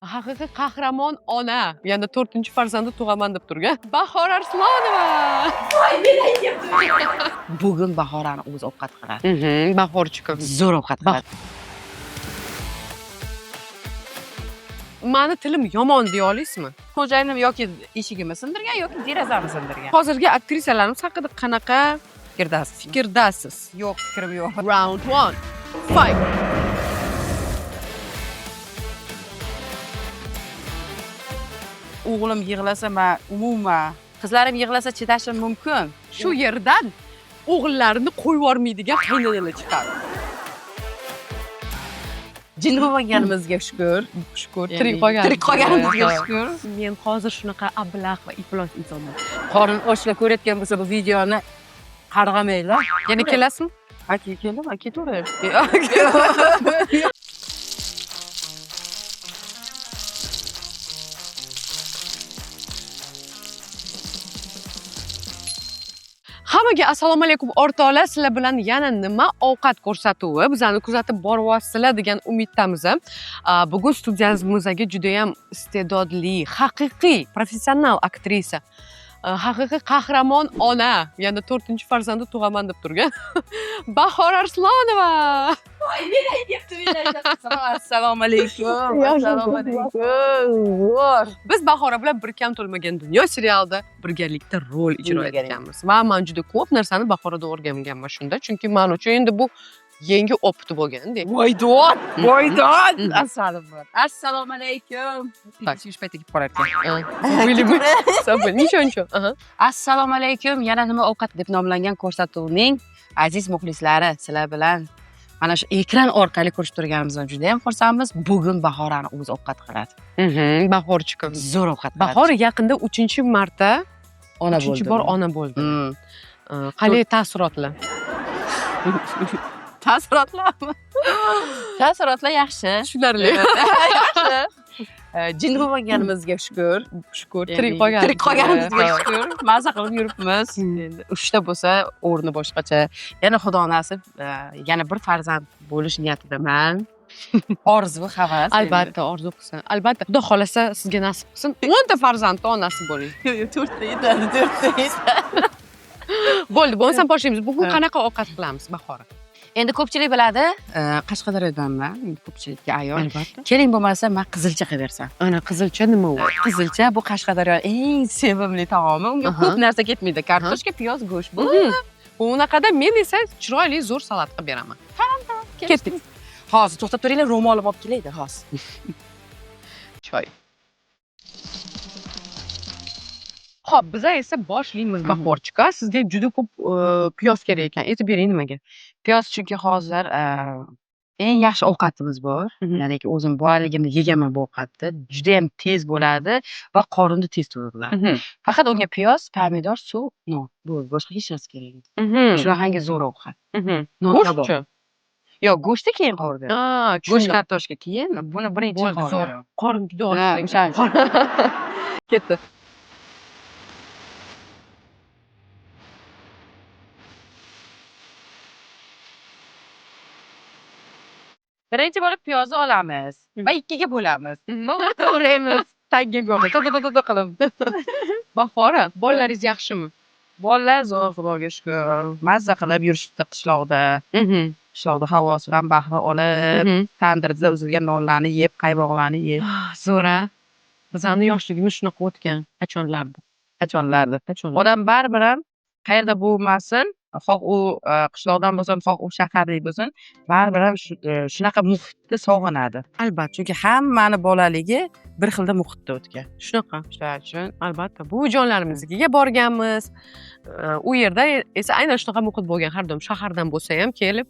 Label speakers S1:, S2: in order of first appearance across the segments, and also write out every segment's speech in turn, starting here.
S1: Haqiqiy qahramon ona, yana 4-farzandni tug'aman deb turgan Bahor Arslonova.
S2: Voy, men aytyapman.
S3: Bugun Bahorani o'zi ovqat qiladi.
S1: Bahorchika.
S3: Zo'r ovqat qiladi.
S1: Mani tilim yomon deya olasizmi?
S3: Xo'jayinim yoki eshigimni sindirgan yoki derazamni sindirgan.
S1: Hozirgi aktrisalarimiz haqida qanaqa fikrdasiz?
S3: Yo'q, fikrim yo'q.
S1: Round 1. Fight.
S3: O'g'lim yig'lasa, men umuman qizlarim yig'lasa chidashim mumkin.
S1: Shu yerdan o'g'illarini qo'yib yubormaydigan qaynanalar chiqadi.
S3: Jin bo'lmaganimizga shukr.
S1: Shukr,
S3: Tirik qolganimizga shukr.
S1: Men hozir shunaqa ablah va iflos insonman.
S3: Qorin ochlar ko'rayotgan bo'lsa bu videoni qarg'amanglar.
S1: Yana kelasizmi?
S3: Keldim, ketaver.
S1: Hammaga assalomu alaykum o'rtoqlar. Sizlar bilan yana nima ovqat ko'rsatuvi bizani kuzatib boryapsizlar degan umiddamiz. Bugun studiyamizga juda ham iste'dodli, haqiqiy professional aktrisa, haqiqiy qahramon ona, yana 4-farzandni tug'aman deb turgan Bahor Arslonova.
S2: Voy, men aytyapman.
S3: Assalomu alaykum. Assalomu alaykum.
S1: Biz Bahora bilan Bir kam to'lmagan dunyo serialida birgalikda rol ijro etganmiz va men juda ko'p narsani Bahorada o'rganganman shunda, chunki men uchun endi bu yangi opit bo'lganda.
S3: Voydon. Assalomu alaykum. Ish payti kelib qolar ekan.
S1: Nechonchi?
S3: Assalomu alaykum. Yana nima ovqat deb nomlangan ko'rsatuvning aziz muxlislari, sizlar bilan mana shu ekran orqali ko'rishib turganimizdan juda ham xursandmiz. Bugun Bahorani o'zi ovqat qiladi.
S1: Bahorchika.
S3: Zo'r ovqat qiladi.
S1: Bahor yaqinda 3-marta
S3: ona bo'ldi.
S1: 3-bor ona bo'ldi. Qanday taassurotlar?
S3: Taassurotlarmi? Taassurotlar yaxshi.
S1: Tushunarli.
S3: Yaxshi. Jin bo'lmaganimizga shukr.
S1: Shukr,
S3: Tirik qolganimizga shukr. Maza qilib yuribmiz. Endi 3 ta bo'lsa o'rni boshqacha. Yana xudo nasib yana bir farzand bo'lish niyatidaman. Orzu, havas.
S1: Albatta, orzu qilsin. Albatta, Xudo xolasa sizga nasib qilsin. 10 ta farzandni onasi bo'ling.
S3: Yo'q, 4 ta yetadi, 4 ta yetadi.
S1: Bo'ldi, bo'lmasa boshlaymiz. Bugun qanaqa ovqat qilamiz, Bahora?
S3: Endi ko'pchilik biladi, Qashqadaryodanman, endi ko'pchilikka ayon.
S1: Albatta.
S3: Keling bo'lmasa, men qizilcha qilib bersam.
S1: Ana qizilcha nima u?
S3: Qizilcha bu Qashqadaryo eng sevimli taomi. Unga ko'p narsa ketmaydi. Kartoshka, piyoz, go'sht bu.
S1: Bunaqada men esa chiroyli zo'r salat qilib beraman.
S3: Tamam.
S1: Ketdik.
S3: Hozir to'xtab turinglar, ro'molim olib kelaydi, hozir.
S1: Choy. Xo'p, biz esa boshlaymiz Bahorchika. Sizga juda ko'p piyoz kerak ekan. Aytib bering nimaga?
S3: Piyoz chunki hozir eng yaxshi ovqatimiz bor. Ya'ni o'zim bolaligimda yeganman bu ovqatni. Juda ham tez bo'ladi va qorinni tez to'ydiradi. Faqat unga piyoz, pomidor, suv, non. Bu boshqa hech narsa kerak yo'q. Shunaqangi zo'r ovqat.
S1: Go'shtchi?
S3: Yo'q, go'shtni keyin qovurdim. Go'sht kartoshka keyin, buni birinchi qovurdim.
S1: Qorin juda
S3: och.
S1: Ketdi.
S3: Birinchi bo'lib piyozni olamiz va ikkiga bo'lamiz.
S1: To'g'raymiz. Tagiga yo'q. Qilib. Bahora, bolalaringiz yaxshimi?
S3: Bolalar zo'r, Xudoga shukr. Mazza qilib yurishibdi qishloqda. Qishloqda havosi ham bahra olib, tandirda uzilgan nonlarni yeb, qaymoqlarni yeb.
S1: Zo'ra. Bizning yoshligimiz shunaqa o'tgan. Qachonlarda?
S3: Odam baribir ham qayerda bo'lmasin, xoh u qishloqdan bo'lsin, xoh u shaharlik bo'lsin, baribir ham shunaqa muhitni sog'inadi.
S1: Albatta.
S3: Chunki hammani bolaligi bir xilda muhitda o'tgan.
S1: Shunaqa.
S3: Shuning uchun
S1: Albatta, buvijonlarimizga borganmiz. U yerda esa aynan shunaqa muhit bo'lgan, har doim shahardan bo'lsa ham kelib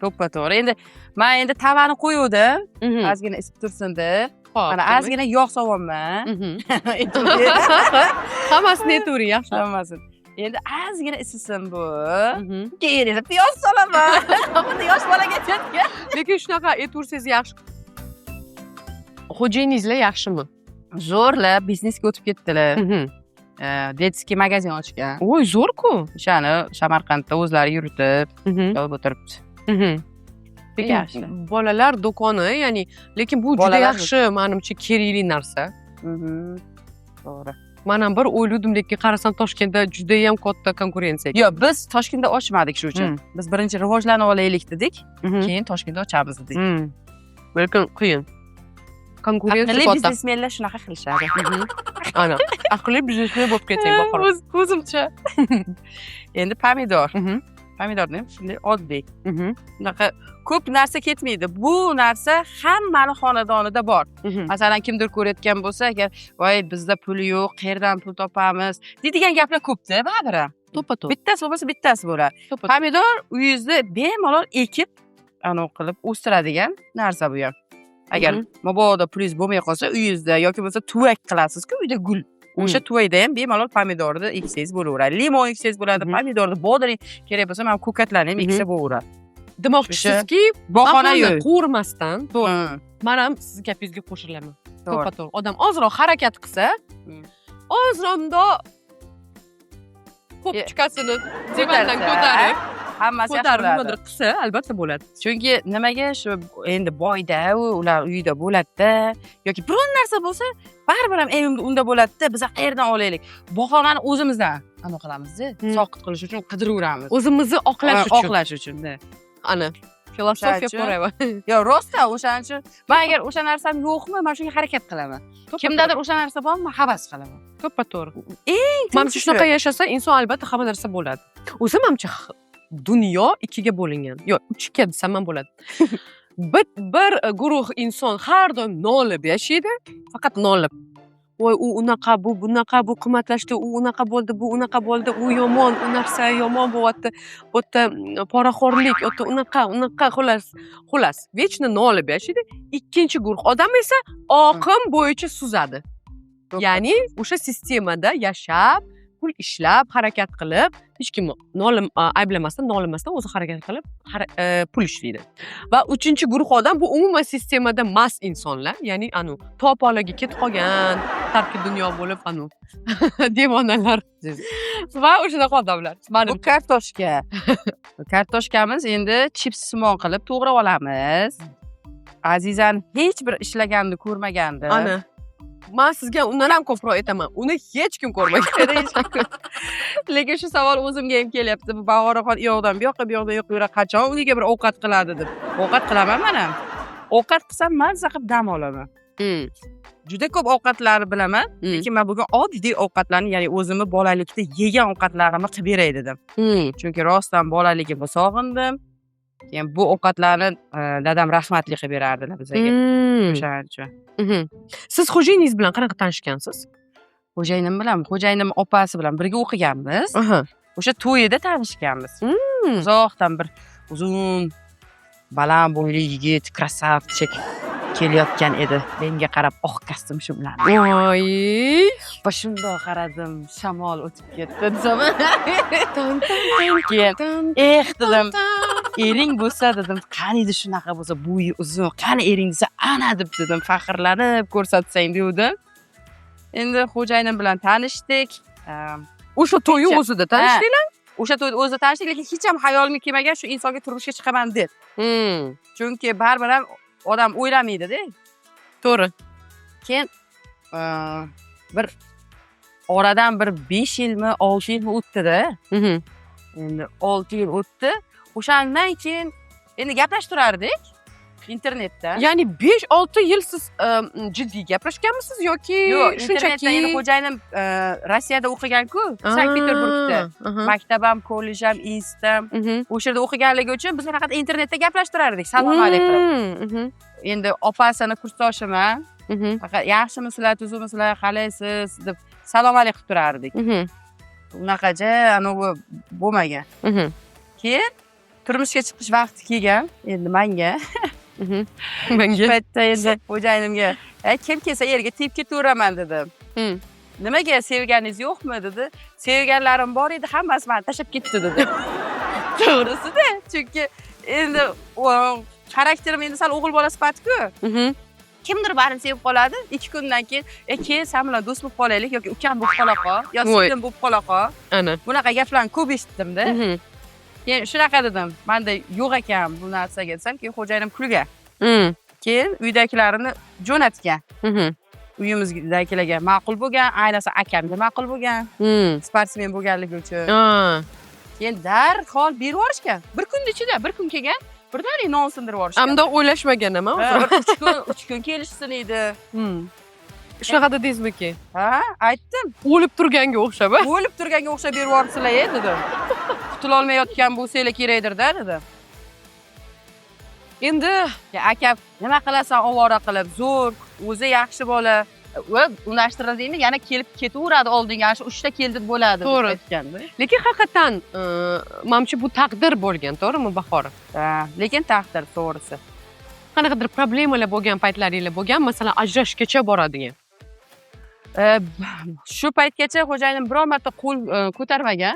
S3: to'ppa-to'g'ri. Endi men tavani qo'yuvdim, ozgina isib tursin deb. Mana ozgina yog' solyapman.
S1: Hammasini aytavering, yaxshi.
S3: Hammasini. Endi ozgina isisin bu. Keyin esa piyoz solaman. Buni yosh bolaga aytayotgan.
S1: Lekin shunaqa aytaversangiz yaxshi. Xo'jayiningizlar yaxshimi?
S3: Zo'rlar, biznesga o'tib ketdilar. Detskiy magazin ochgan.
S1: Voy, zo'r-ku.
S3: O'shani Samarqandda o'zlari yuritib, olib o'tiribdi. Bek yaxshi.
S1: Bolalar do'koni, ya'ni lekin bu juda
S3: Bolalar
S1: yaxshi, menimcha, kerakli narsa.
S3: To'g'ri.
S1: Men ham bir o'yladim, lekin qarasam Toshkentda juda ham katta konkurensiya.
S3: Yo'q, biz Toshkentda ochmadik shu uchun. Biz birinchi rivojlanib olaylik dedik,
S1: Mhm.
S3: keyin Toshkentda ochamiz dedik.
S1: Lekin qiyin. Konkurensiya
S3: Aqlli
S1: katta.
S3: biznesmenlar shunaqa qilishadi.
S1: Ana, aqlli biznesmen bo'lib ketsang bahor.
S3: O'zimcha. Endi pomidor. Pomidorni ham shunday oddiy. Bunaqa ko'p narsa ketmaydi. Bu narsa hammani xonadonida bor. Masalan, kimdir ko'rayotgan bo'lsa, agar voy bizda pul yo'q, qayerdan pul topamiz deydigan gaplar ko'pda, baribir.
S1: To'ppa-to'g'ri.
S3: Bittasi bo'lmasa bittasi bo'ladi. Pomidor uyingizda bemalol ekib, anav qilib o'stiradigan narsa bu ham. Agar mabodo pulingiz bo'lmay qolsa, uyingizda yoki bo'lmasa tuvak qilasizku, uyda gul. O'sha tuvakda ham bemalol pomidorni eksangiz bo'laveradi. Limon eksangiz bo'ladi, pomidorni, bodring kerak bo'lsa, mana ko'katlarni ham eksa bo'laveradi.
S1: Demoqchisizki,
S3: Bahona yo'q.
S1: qo'rmasdan, men ham siz gapingizga qo'shilaman. To'ppa-to'g'ri. Odam ozroq harakat qilsa, ozroq popchikasini divandan ko'tarib,
S3: hammasi yaxshi
S1: ko'tarib
S3: bo'ladi.
S1: nimadir qilsa, albatta bo'ladi.
S3: Chunki nimaga shu endi boyda ular uyida bo'ladi-da yoki biron narsa bo'lsa, baribir ham evimda unda bo'ladi-da, biz qayerdan olaylik? Bahonani o'zimizdan anaqa qilamiz-da, soqit qilish uchun qidiravuramiz.
S1: O'zimizni oqlash uchun.
S3: Oqlash uchun-da.
S1: Ana, filosofiya forever.
S3: Yo, rostdan o'shaning uchun men agar o'sha narsam yo'qmi, men shunga harakat qilaman. Kimdadir o'sha narsa bormi, havas qilaman.
S1: To'ppa-to'g'ri.
S3: Eng
S1: Menimcha shunaqa yashasa, inson albatta hamma narsa bo'ladi. O'zi menimcha dunyo ikkiga bo'lingan. Yo'q, uchga desam ham bo'ladi. Bir guruh inson har doim nolib yashaydi, faqat nolib. Voy, u unaqa, bu bunaqa, bu qimmatlashdi, u unaqa bo'ldi, bu unaqa bo'ldi, u yomon, u narsa yomon bo'lyapti. Bu yerda poraxo'rlik, u yerda unaqa, xullas, vechna nolib yashaydi. Ikkinchi guruh odam esa oqim bo'yicha suzadi. Ya'ni o'sha sistemada yashab, pul ishlab, harakat qilib, hech kim ayblamasdan, nolimasdan o'zi harakat qilib, pul ishlaydi. Va uchinchi guruh odam bu umuman sistemada mas insonlar, ya'ni topolaga ketib qolgan, tarki dunyo bo'lib, devonalar va o'shunaqa odamlar.
S3: Bu kartoshka. Kartoshkamiz endi chipssimon qilib to'g'rab olamiz. Azizani hech bir ishlaganini ko'rmagandi.
S1: Ana. Men sizga undan ham ko'proq aytaman. Uni hech kim ko'rmagan.
S3: Lekin shu savol o'zimga ham kelyapti. Bu Bahoraxon u yoqdan bu yoqqa, bu yoqdan yo'q yura qachon uniga bir ovqat qiladi deb. Ovqat qilaman men ham. Ovqat qilsam mazza qilib dam olaman. Juda ko'p ovqatlarni bilaman, lekin men bugun oddiy ovqatlarni, ya'ni o'zimni bolalikda yegan ovqatlarimni qilib beray dedim. Chunki rostdan bolaligimni sog'indim. Keyin bu ovqatlarni dadam rahmatli qilib berardilar bizga. O'shaning uchun.
S1: Siz xo'jayiningiz bilan qanaqa tanishgansiz?
S3: Xo'jayinim bilan, xo'jayinim opasi bilan birga o'qiganmiz. O'sha to'yida tanishganmiz. Uzoqdan bir uzun, baland bo'yli yigit, krasavchik kelayotgan edi. Menga qarab oq kostyum bilan.
S1: Voy!
S3: Boshimda qaradim, shamol o'tib ketdi desam. Dedim. Ering bo'lsa dedim, qaniydi shunaqa bo'lsa, bo'yi uzun, qani ering desa, ana deb dedim, faxrlanib ko'rsatsang devdi. Endi xo'jayinim bilan tanishdik.
S1: O'sha to'yi o'zida tanishdinglar?
S3: O'sha to'yda o'zida tanishdik, lekin hech ham hayolimga kelmagan shu insonga turmushga chiqaman deb. Chunki baribir ham odam o'ylamaydi-da.
S1: To'g'ri.
S3: Keyin bir oradan bir 5 yilmi, 6 yilmi o'tdi-da. Endi 6 yil o'tdi. O'shandan keyin endi gaplashib turardik internetda.
S1: Ya'ni 5-6 yil siz jiddiy gaplashganmisiz yoki
S3: shunchaki endi xo'jayinim Rossiyada o'qigan-ku, Sankt-Peterburgda. Maktabam, kollejam, institutam. O'sha yerda o'qiganligi uchun biz faqat internetda gaplashib turardik. Salom alaykum. Endi opasini kursdoshiman. Faqat yaxshimisizlar, tuzukmisizlar, qalaysiz deb salom alaykum turardik. Unaqacha anavi bo'lmagan. Keyin turmushga chiqish vaqti kelgan, endi menga.
S1: Menga.
S3: Paytda endi xo'jayinimga, kim kelsa yerga tepib ketaveraman dedim. Nimaga sevganingiz yo'qmi dedi. Sevganlarim bor edi, hammasi meni tashlab ketdi dedi. To'g'risi-da, chunki endi xarakterim endi sal o'g'il bola sifati-ku. Kimdir barini sevib qoladi, 2 kundan keyin, "Keyin sen bilan do'st bo'lib qolaylik yoki ukam bo'lib qola qol, yo singlim bo'lib qola qol."
S1: Ana.
S3: Bunaqa gaplarni ko'p eshitdim-da. Keyin shunaqa dedim. Menda yo'q ekan bu narsaga desam, keyin xo'jayinim kulgan. Keyin uydagilarini jo'natgan. Uyimizdagilarga ma'qul bo'lgan, ayniqsa akamga ma'qul bo'lgan. Sportsmen bo'lganligi uchun. Keyin darhol berib yuborishgan. Bir kun ichida, bir kun kelgan, birdaniga non sindirib yuborishgan.
S1: Ammo o'ylashmagan nima?
S3: 3 kun kelishsin edi.
S1: Shunaqa dedingizmi-ki?
S3: Ha, aytdim.
S1: O'lib turganga o'xshab.
S3: O'lib turganga o'xshab berib yuboribsizlar dedim. Qutula olmayotgan bo'lsanglar kerakdir-da dedim.
S1: Endi
S3: akam nima qilasan ovora qilib, zo'r, o'zi yaxshi bola. Va unashtirdingmi, yana kelib ketaveradi oldinga, shu 3 ta keldi bo'ladi deb aytganda.
S1: Lekin haqiqatan menimcha bu taqdir bo'lgan, to'g'rimi Bahor?
S3: Ha, lekin taqdir to'g'risi.
S1: Qanaqadir problemalar bo'lgan paytlaringlar bo'lgan, masalan, ajrashgacha boradigan.
S3: Shu paytgacha xo'jayinim biror marta qo'l ko'tarmagan.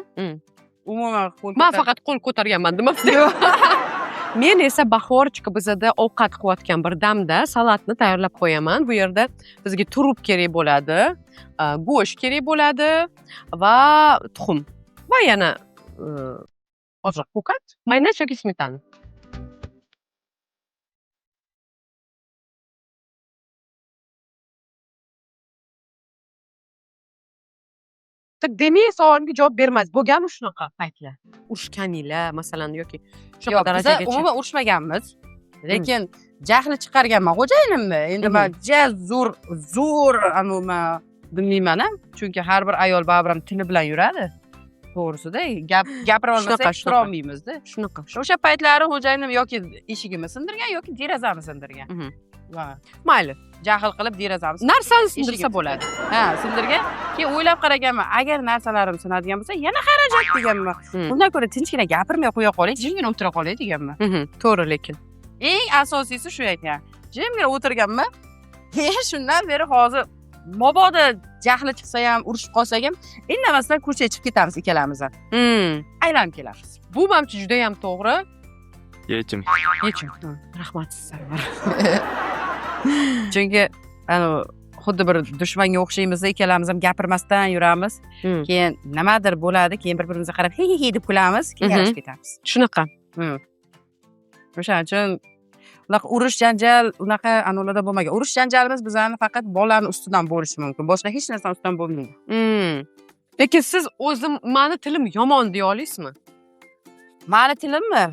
S3: Umuman qo'l.
S1: Men faqat qo'l ko'targanman demabdi. Men esa bahorchika bizada ovqat qilayotgan bir damda salatni tayyorlab qo'yaman. Bu yerda bizga turub kerak bo'ladi, go'sht kerak bo'ladi va tuxum. Va yana oziq ovqat, mayonez yoki smetana. Demak, savolimga javob bermas. Bo'lganmi shunaqa paytlar? Urushganinglar, masalan, yoki shunaqa darajagacha.
S3: Umuman urushmaganmiz. Lekin jahli chiqarganman xo'jayinimni. Endi men zo'r umuman bilmayman-a, chunki har bir ayol baribir tili bilan yuradi. To'g'risida, gapira olmasak tura olmaymiz-da.
S1: Shunaqa.
S3: O'sha paytlari xo'jayinim yoki eshigimni sindirgan yoki derazamni sindirgan.
S1: Mayli.
S3: Jahl qilib derazamiz.
S1: Narsani sindirsa bo'ladi.
S3: Ha, sindirgan. Keyin o'ylab qaraganman, agar narsalarim sinadigan bo'lsa, yana xarajat deganman. Bundan ko'ra tinchgina gapirmay qo'ya qolay, jimgina o'tira qolay deganman.
S1: To'g'ri lekin.
S3: Eng asosiysi shu ekan. Jimgina o'tirganman. Shundan beri hozir mabodo jahli chiqsa ham, urushib qolsak ham, indamasdan ko'chaga chiqib ketamiz ikkalamiz ham. Aylanib kelamiz.
S1: Bu menimcha juda ham to'g'ri.
S4: Yechim.
S1: Rahmat sizlarga.
S3: Chunki xuddi bir dushmanga o'xshaymiz, ikkalamiz ham gapirmasdan yuramiz. Keyin nimadir bo'ladi, keyin bir-birimizga qarab hey deb kulamiz, keyin yarashib ketamiz.
S1: Shunaqa.
S3: O'shaning uchun unaqa urush janjal, unaqa anolarda bo'lmagan. Urush janjalimiz bizani faqat bolalarning ustidan bo'lishi mumkin. Boshqa hech narsa ustidan bo'lmaydi.
S1: Lekin siz o'zim meni tilim yomon deya olasizmi?
S3: Meni tilimmi?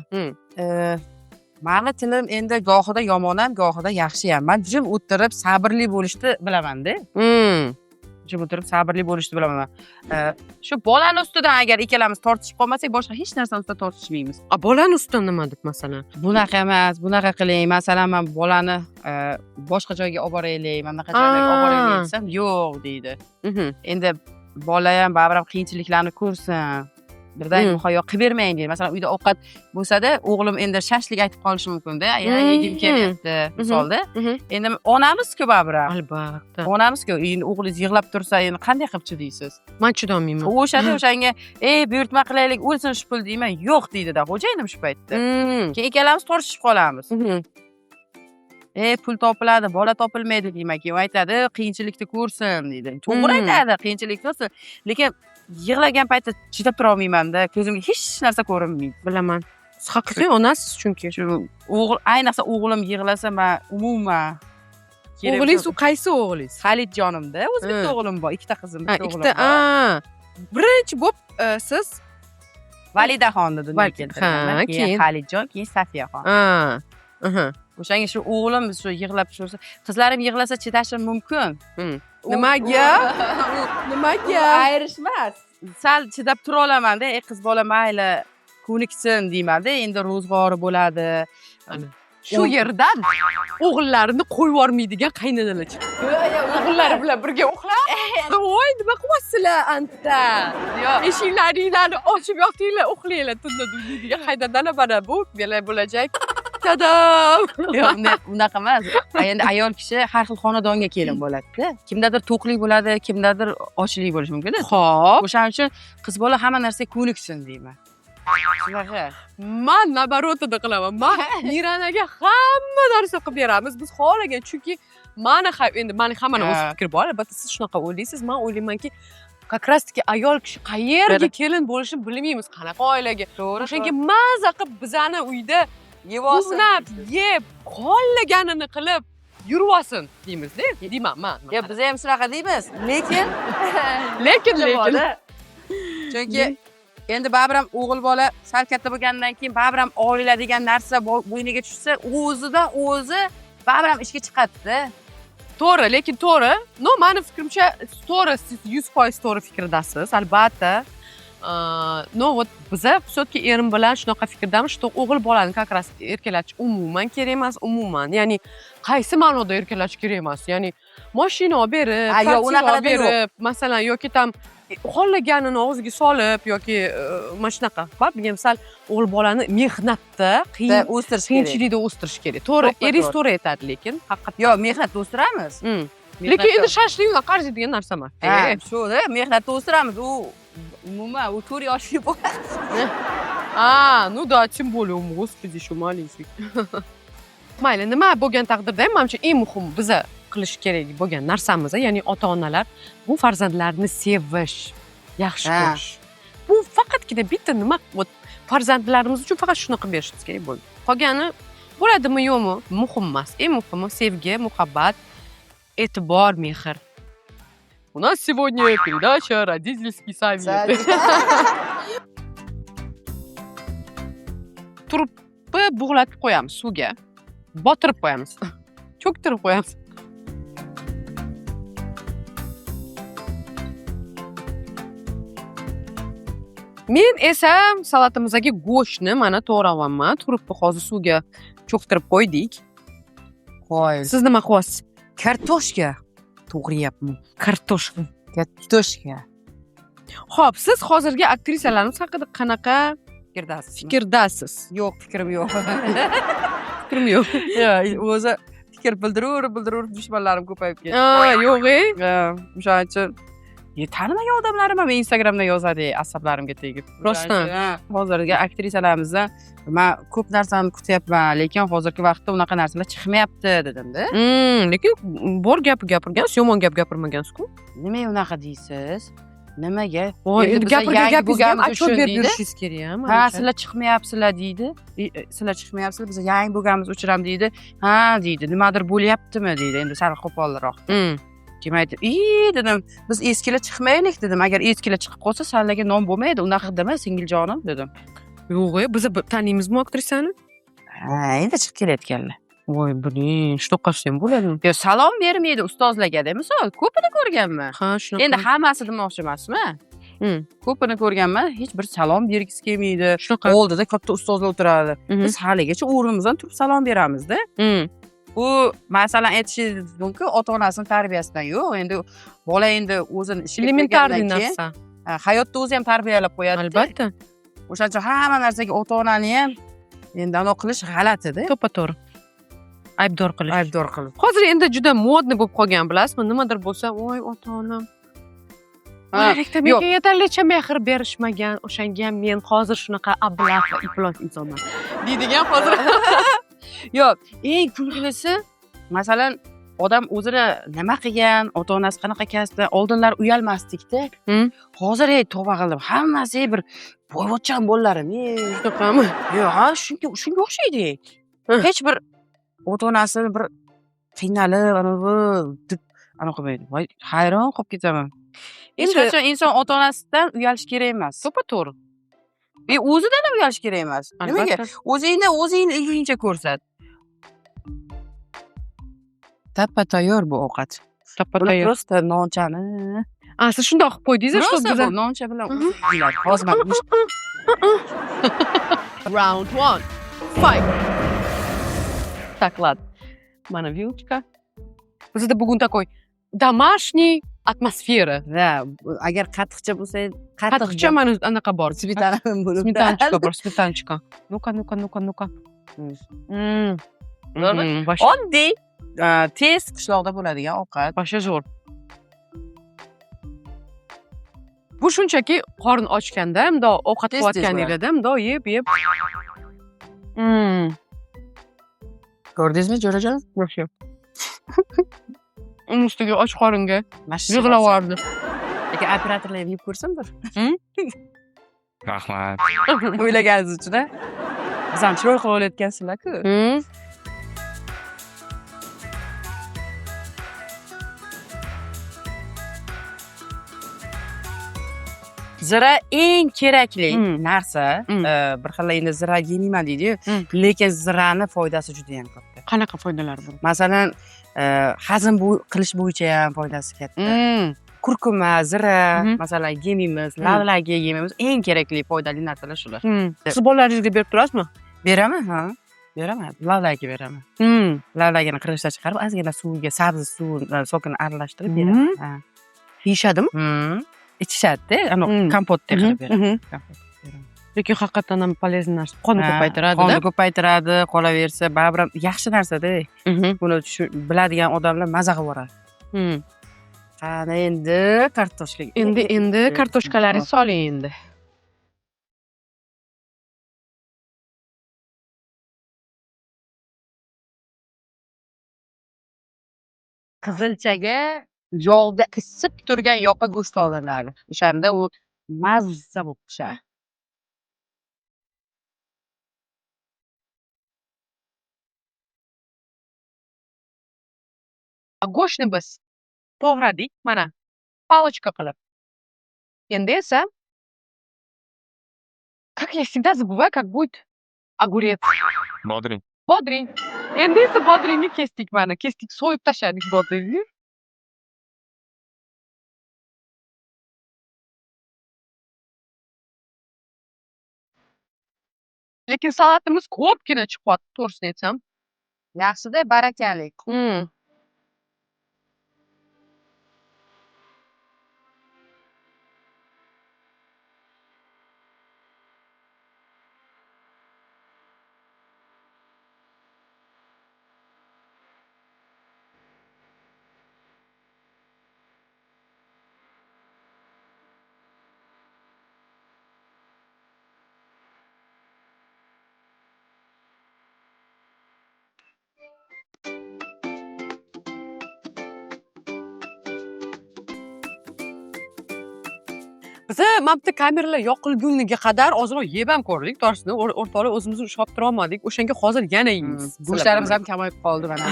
S3: Meni tilim endi gohida yomon ham, gohida yaxshi ham. Men jim o'tirib sabrli bo'lishni bilaman-da. Jim o'tirib sabrli bo'lishni bilaman. Shu bolani ustidan agar ikkalamiz tortishib qolmasak, boshqa hech narsa ustida tortishmaymiz.
S1: Bolani ustidan nima deb masalan?
S3: Bunaqa emas, bunaqa qiling. Masalan, men bolani boshqa joyga olib boraylik, mana bunaqa joylarga olib boraylik desam, yo'q deydi. Endi bola ham baribir qiyinchiliklarni ko'rsin. Birdan muhayyo qilib bermang deydi. Masalan, uyda ovqat bo'lsa-da, o'g'lim endi shashlik aytib qolishi mumkin-da. Yegim kelyapti, misolda. Endi onamiz-ku baribir.
S1: Albatta.
S3: Onamiz-ku, endi o'g'lingiz yig'lab tursa, endi qanday qilib chidaysiz?
S1: Men chidolmayman.
S3: O'shanga, buyurtma qilaylik, o'lsin shu pul deyman. Yo'q deydi-da, xo'jayinim shu paytda. Keyin ikkalamiz tortishib qolamiz. Pul topiladi, bola topilmaydi deyman. Keyin aytadi, qiyinchilikni ko'rsin deydi. To'g'ri aytadi, qiyinchilik ko'rsin. Lekin yig'lagan paytda chidab tura olmayman-da. Ko'zimga hech narsa ko'rinmaydi.
S1: Bilaman. Siz haqiqiy onasiz chunki.
S3: Shu ayniqsa o'g'lim yig'lasa, men umuman
S1: O'g'lingiz qaysi o'g'lingiz?
S3: Xalidjonimda, o'zi bitta o'g'lim bor, ikkita qizim, bitta o'g'lim bor.
S1: Birinchi bo'lib siz
S3: Validaxonni dunyoga keltirganman.
S1: Keyin
S3: Xalidjon, keyin Safiyaxon. O'shanga shu o'g'lim shu yig'lab tursa, qizlarim yig'lasa chidashim mumkin.
S1: Nimaga? Nimaga?
S3: Ayrishmas. Sal chidab tura olaman-da, qiz bola mayli ko'niksin deyman-da, endi ro'zg'ori bo'ladi.
S1: Shu yerdan o'g'illarini qo'yib yubormaydigan qaynanalar chiqdi. O'g'illari bilan birga uxlab, "Voy, nima qilyapsizlar anta? Eshiklaringlarni ochib yoqtinglar, uxlanglar tunda" deydigan qaynanalar mana bu bo'lajak. Tadam!
S3: Yo'q, unaqa emas. Endi ayol kishi har xil xonadonga kelin bo'ladi-da. Kimdadir to'qlik bo'ladi, kimdadir ochlik bo'lishi mumkin-da.
S1: Xo'p,
S3: O'shaning uchun qiz bola hamma narsaga ko'niksin deyman. Shunaqa.
S1: men nabarotida qilaman. Men Miranaga hamma narsa qilib beramiz. Biz xohlagan, chunki meni endi meni hammaning o'z fikri bor. Albatta siz shunaqa o'ylaysiz. Men o'ylaymanki, как раз taки ayol kishi qayerga
S3: To'g'ri.
S1: kelin bo'lishini bilmaymiz, qanaqa oilaga.
S3: To'g'ri.
S1: O'shanga maza qilib bizani uyda
S3: Yeb olsin.
S1: uxlab, yeb, xohlaganini qilib yurvasin deymiz-da. Deyman men.
S3: Ya biz ham shunaqa deymiz, lekin
S1: Lekin
S3: chunki endi baribir ham o'g'il bola sal katta bo'lgandan keyin baribir ham oila degan narsa bo'yniga tushsa, o'zidan o'zi baribir ham ishga chiqadi-da.
S1: to'g'ri, lekin to'g'ri. No, meni fikrimcha to'g'ri, siz 100% to'g'ri fikrdasiz, albatta. No, вот biza все-таки erim bilan shunaqa fikrdamiz, что o'g'il bolani как раз erkalatish umuman kerak emas, umuman. Ya'ni qaysi ma'noda erkalatish kerak emas? Ya'ni mashina olib berib,
S3: Ha, yo'q,
S1: kvartira olib
S3: unaqada yo'q.
S1: berib, masalan, yoki tam xohlaganini og'ziga solib yoki mana shunaqa. Bilgan sal o'g'il bolani mehnatda, qiyin
S3: O'stirish kerak.
S1: qiyinchilikda o'stirish kerak. To'g'ri,
S3: To'ppa
S1: eringiz
S3: to'g'ri.
S1: to'g'ri aytadi, lekin haqiqatdan.
S3: Yo'q, mehnatda o'stiramiz.
S1: Lekin endi shashlik bilan qarziydigan narsa emas.
S3: Shu-da, mehnatda o'stiramiz. U umuman u 4 yoshli bo'ladi.
S1: Ну да, тем более, господи, еще маленький. Mayli, nima bo'lgan taqdirda ham menimcha eng muhim biza qilish kerak bo'lgan narsamiz, ya'ni ota-onalar bu farzandlarni sevish, yaxshi
S3: Ha.
S1: ko'rish. Bu faqatgina bitta nima, farzandlarimiz uchun faqat shuni qilib berishimiz kerak bo'ldi. Qolgani bo'ladimi, yo'qmi, muhim emas. Eng muhimi sevgi, muhabbat, e'tibor, mehr. У нас сегодня передача «Родительский совет». Turibni bug'latib qo'yamiz suvga. Botirib qo'yamiz. Cho'ktirib qo'yamiz. Men esa salatimizdagi go'shtni mana to'g'rayapman. Turibni hozir suvga cho'ktirib qo'ydik.
S3: Qo'y.
S1: Siz nima qilyapsiz?
S3: Kartoshka to'g'rayapman.
S1: Kartoshka.
S3: Kartoshka.
S1: Xo'p, siz hozirgi aktrisalarimiz haqida qanaqa
S3: Firdasiz.
S1: fikrdasiz?
S3: Yo'q, fikrim yo'q.
S1: Fikrim yo'q.
S3: O'zi fikr bildirur dushmanlarim ko'payib ketdi.
S1: Yo'q-e.
S3: O'shaning uchun tanimagan odamlarim ham Instagramda yozadi, asablarimga tegib.
S1: Rostdan.
S3: Hozirgi aktrisalarimizni men ko'p narsani kutyapman, lekin hozirgi vaqtda unaqa narsalar chiqmayapti dedim-da.
S1: Lekin bor gap gapirgansiz, yomon gap gapirmagansiz-ku.
S3: Nimaga unaqa deysiz? Nimaga?
S1: Voy, endi
S3: biza
S1: gapirgan
S3: yangi
S1: gapingizga ham
S3: bo'lganimiz
S1: ochib
S3: uchun
S1: berib
S3: deydi.
S1: yurishingiz kerak,
S3: Ha, sizlar chiqmayapsizlar deydi. Sizlar chiqmayapsizlar, biz yangi bo'lganimiz uchun deydi. Ha, deydi. Nimadir bo'lyaptimi deydi. Endi sal qo'polroq. Demaydi. Dedim, biz eskilar chiqmaylik dedim. Agar eskilar chiqib qolsa, sizlarga non bo'lmaydi. Unaqa dema, singiljonim dedim.
S1: Yo'q-e, biz taniymizmi aktrisani?
S3: Ha, endi chiqib kelayotganlar.
S1: Voy, blin, shunaqa qilsam bo'ladimi?
S3: Yo, salom bermaydi ustozlarga-da. Misol, ko'pini ko'rganman.
S1: Ha, shunaqa.
S3: Endi hammasi demoqchi emasman. Ko'pini ko'rganman, hech bir salom bergisi kelmaydi.
S1: Shunaqa.
S3: Oldida katta ustozlar o'tiradi. Biz haligacha o'rnimizdan turib salom beramiz-da. Bu masalan aytishingiz mumkin, ota-onasining tarbiyasidan yo'q. Endi bola endi o'zini ishiga
S1: Elementarniy
S3: kelgandan keyin
S1: narsa.
S3: hayotda o'zi ham tarbiyalab qo'yadi.
S1: Albatta.
S3: O'shaning uchun hamma narsaga ota-onani ham endi anaqa qilish g'alati-da.
S1: To'ppa-to'g'ri. Aybdor qilish.
S3: Aybdor qilib.
S1: Hozir endi juda modniy bo'lib qolgan, bilasizmi? Nimadir bo'lsa, voy ota-onam. Bolalik menga yetarlicha mehr berishmagan, o'shanga ham men hozir shunaqa ablah va iflos insonman. Deydigan hozir.
S3: Yo'q, eng kulgilisi, masalan, odam o'zini nima qilgan, ota-onasi qanaqa kasbda, oldinlar uyalmasdik-da. Hozir tavba qildim. Hammasi bir boyvachchan bo'llarim.
S1: Shunaqami?
S3: Yo'q, shunga o'xshaydi. Hech bir ota-onasini bir qiynalib, deb qilmaydi. Voy, hayron qolib ketaman. Hech qachon inson ota-onasidan uyalish kerak emas.
S1: To'ppa-to'g'ri.
S3: O'zidan ham uyalish kerak emas. Nimaga? O'zingni ilgincha ko'rsat. Tappa-tayyor bu ovqat.
S1: Tappa-tayyor.
S3: Просто nonchani.
S1: Siz shundoq qilib qo'ydingiz,
S3: Rosa
S1: biz
S3: bu noncha bilan uzilar. Hozir men
S1: Round 1. Fight. Taklad. Mana vilchka. Bizda bugun такой домашний atmosfera.
S3: va agar qattiqcha bo'lsa,
S1: Qattiqcha mana anaqa bor.
S3: smetana bo'lib.
S1: Smetanchka bor, smetanchka. Ну-ка.
S3: Oddiy, tez qishloqda bo'ladigan ovqat.
S1: Boshqa zo'r. Bu shunchaki qorin ochganda, mundoq ovqat
S3: Tez-tez
S1: qilayotganingizda, mundoq yeb.
S3: Ko'rdingizmi, Jo'rajon?
S1: Yo'q. Uni ustiga och qoringa
S3: Mashq
S1: yig'lavordi.
S3: Lekin operatorlar ham yeb ko'rsin bir.
S4: Rahmat.
S3: O'ylaganingiz uchun. Biz ham chiroyli qilib olayotgansizlar-ku. Zira eng kerakli narsa, bir xil endi zira yeyman deydi-yu, lekin zirani foydasi juda ham katta.
S1: Qanaqa foydalari bor?
S3: Masalan, hazm qilish bo'yicha ham foydasi katta. Kurkuma, zira, masalan, yemaymiz, lavlagi yemaymiz. Eng kerakli foydali narsalar shular.
S1: Siz bolalaringizga berib turasizmi?
S3: Beraman, ha. Beraman. Lavlagi beraman. Lavlagini qirg'ichdan chiqarib, ozgina suvga, sabzi suvini sokini aralashtirib beraman. Ha.
S1: Yeyishadimi?
S3: Ichishadi-da, kompotdek qilib beraman.
S1: Lekin haqiqatan ham polezniy narsa. Qonni ko'paytiradi-da.
S3: Qonni ko'paytiradi, qolaversa, baribir yaxshi narsa-da. Buni biladigan odamlar maza qilib boradi. Qani endi kartoshkaga.
S1: Endi kartoshkalaringizni soling endi.
S3: Qizilchaga yog'da isib turgan yoqa go'sht olinadi. O'shanda u mazza bo'lib pishadi.
S1: Go'shtni biz to'g'radik, mana, palochka qilib. Endi esa как я всегда забываю, как будет огурец.
S4: Bodring.
S1: Bodring. Endi esa bodringni kesdik mana. Kesdik, so'yib tashladik bodringni. Lekin salatimiz ko'pgina chiqyapti, to'g'risini aytsam.
S3: Yaxshi-da, barakali.
S1: Biz mana bitta kameralar yoqilguniga qadar ozroq yeb ham ko'rdik, to'g'risini o'rtoqlar o'zimizni ushlab tura olmadik. O'shanga hozir yana yeymiz.
S3: Go'shtlarimiz ham kamayib qoldi mana.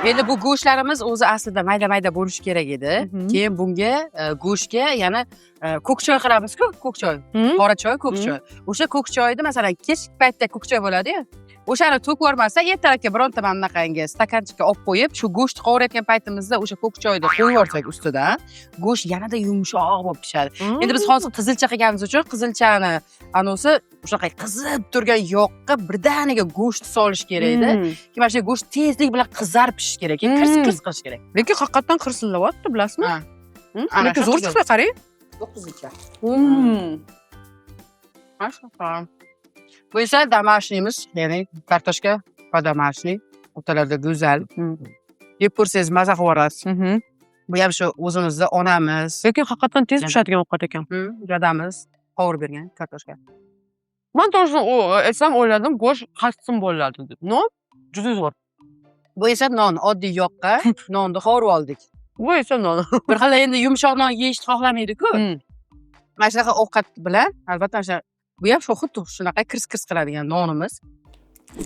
S3: Endi bu go'shtlarimiz o'zi aslida mayda-mayda bo'lishi kerak edi. Keyin bunga go'shtga yana ko'k choy qilamiz-ku, ko'k choy. Qora choy, ko'k choy. O'sha ko'k choyni masalan kechki paytda ko'k choy bo'ladi-yu. O'shani to'kib yubormasa, ertalabga bironta mana bunaqangi stakanchikka olib qo'yib, shu go'sht qovurayotgan paytimizda o'sha ko'k choyni qo'yib yuborsak ustidan, go'sht yanada yumshoq bo'lib pishadi. Endi biz hozir qizilcha qilganimiz uchun qizilchani anosi shunaqa qizib turgan yoqqa birdaniga go'sht solish kerak edi. Keyin mana shu go'sht tezlik bilan qizarib pishishi kerak, keyin qirs qilish kerak.
S1: Lekin haqiqatan qirsillayapti, bilasizmi? Lekin zo'r chiqdi, qarang.
S3: 9gacha. Mashallah. Bu esa домашнийimiz, ya'ni kartoshka va домашний. O'rtalarida go'zal. Yeb ko'rsangiz maza qilib yuborasiz. Bu ham shu o'zimizda onamiz.
S1: Lekin haqiqatan tez pishadigan ovqat ekan.
S3: Dadamiz qovurib bergan kartoshka.
S1: Men to'g'risini aytsam o'yladim, go'sht qassim bo'ladi deb. No, juda zo'r.
S3: Bu esa non, oddiy yoqqa nonni qovurib oldik.
S1: Bu esa non.
S3: Bir xil endi yumshoq non yeyishni xohlamaydi-ku. Mana shunaqa ovqat bilan, albatta o'sha bu ham xuddi shunaqa kirs qiladigan nonimiz.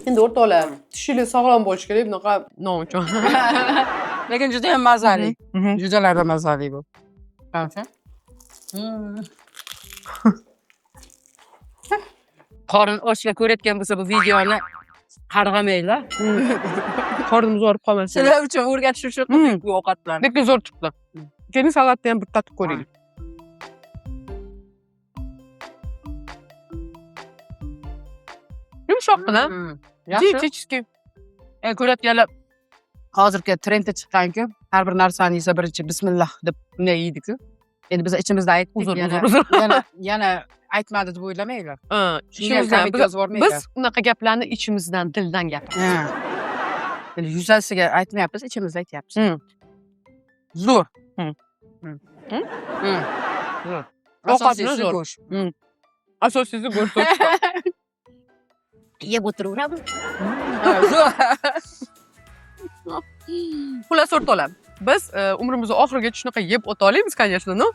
S1: Endi o'rtoqlar, tishingiz sog'lom bo'lishi kerak bunaqa non uchun.
S3: Lekin juda ham mazali. Judalarda mazali bu. Qanaqa? Qorin ochga ko'rayotgan bo'lsa bu videoni qarg'amanglar.
S1: Qornimiz og'rib qolmasin.
S3: Sizlar uchun o'rgatish uchun bu ovqatlarni.
S1: Lekin zo'r chiqdi. Keling salatni ham bir tatib ko'raylik. Yumshoqqina. Yaxshi.
S3: Ko'rayotganlar hozirgi trendga chiqqan-ku, har bir narsani yesa birinchi bismillah deb bunday yeydi-ku. Endi biz ichimizda aytdik, yana aytmadi deb o'ylamanglar.
S1: Biz unaqa gaplarni ichimizdan, dildan gapiramiz.
S3: Endi yuzasiga aytmayapmiz, ichimizda aytyapmiz. Zo'r. Zo'r.
S1: Ovqatni zo'r. Asosiysi go'sht.
S3: Yeb o'tiraveramiz.
S1: Xullas o'rtoqlar, biz umrimizni oxirigacha shunaqa yeb o'ta olamiz, конечно, no?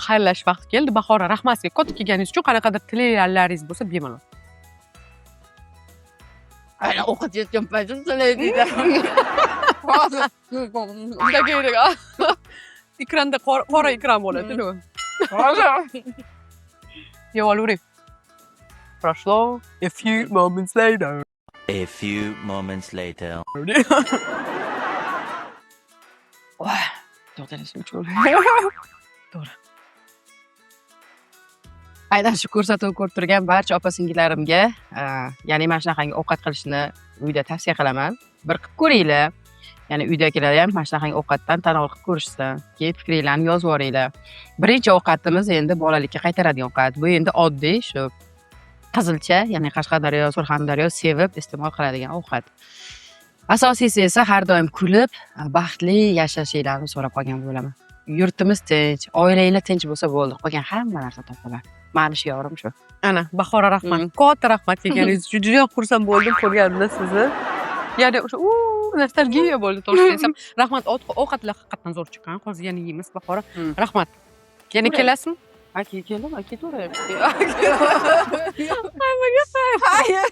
S1: xayrlashish vaqti keldi. Bahora, rahmat sizga katta kelganingiz uchun. Qanaqadir tilaklaringiz bo'lsa bemalol.
S3: Aynan ovqat yeyotgan paytim tilaydi. Hozir.
S1: Ekranda qora ekran bo'ladi.
S3: Hozir.
S1: Yeb olavering. Прошло a few moments later.
S4: A few moments later.
S3: To'xtalish uchun. To'g'ri. Aynan shu ko'rsatuv ko'rib turgan barcha opa-singillarimga, ya'ni mana shunaqangi ovqat qilishni uyda tavsiya qilaman. Bir qilib ko'ringlar. Ya'ni uydagilar ham mana shunaqangi ovqatdan tanovul qilib ko'rishsin. Keyin fikringlarni yozib yuboringlar. Birinchi ovqatimiz endi bolalikka qaytaradigan ovqat. Bu endi oddiy shu qizilcha, ya'ni Qashqadaryo, Surxondaryo sevib iste'mol qiladigan ovqat. Asosiysi esa har doim kulib, baxtli yashashinglarni so'rab qolgan bo'laman. Yurtimiz tinch, oilanglar tinch bo'lsa bo'ldi. Qolgan hamma narsa topaman. Mani shiorim shu.
S1: Ana, Bahora rahmat. Katta rahmat kelganingiz uchun. Juda xursand bo'ldim ko'rganimda sizni. Ya'ni o'sha nostalgiya bo'ldi to'g'risini desam. Rahmat, ovqatlar haqiqatan zo'r chiqqan. Hozir yana yeymiz Bahora. Rahmat. Yana kelasizmi?
S3: Aka keldim, aka to'g'ri.
S1: Hammaga
S3: Hayır.